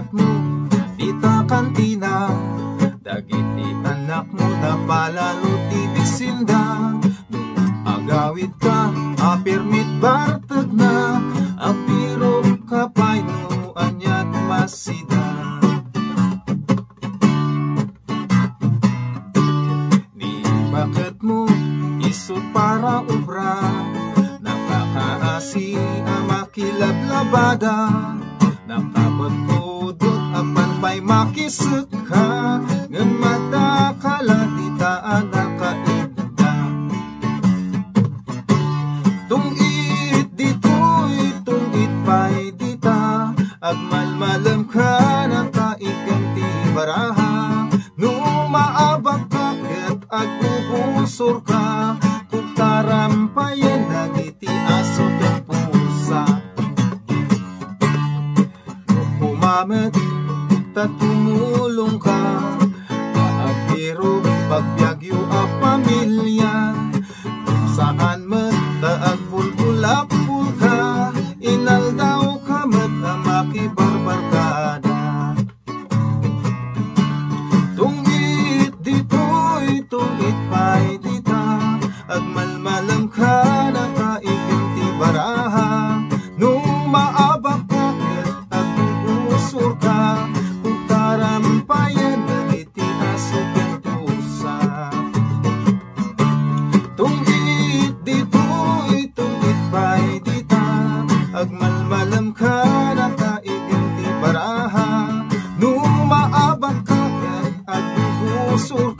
anak mo, dita kantina, dagiti anak mo na palalo ti bisinda. Agawid ka, apirmit bartag na, apiro ka pa'y no anyat masida. Ni bakit mo isot para ubra, nakakaasi ang makilablabada, nakapagpudot apan pa'y makisut ka, ngan mata kalatitaan nakainda. Tungit dito'y tungit pa'y dita, agmalmalam ka nakaiganti baraha, numaabag ka ket agbuhusor ka, kutarampayan nagiti aso ken pusa. Pumamet tatumulong ka, kaapiro pagbyagyo a pamilya, saan met taagpulpulapul ka, inaldaw ka met a makibarbarkada. Tungit dito'y tungit pa'y dita, agmalmalam ka nakaiganti baraha, numaabak ka ket agbuhusor ka, kutarampayan nagiti aso ken pusa. Tungit dito'y tungit pa'y dita, agmalmalam ka nakaiganti baraha, numaabak ka ket agbuhusor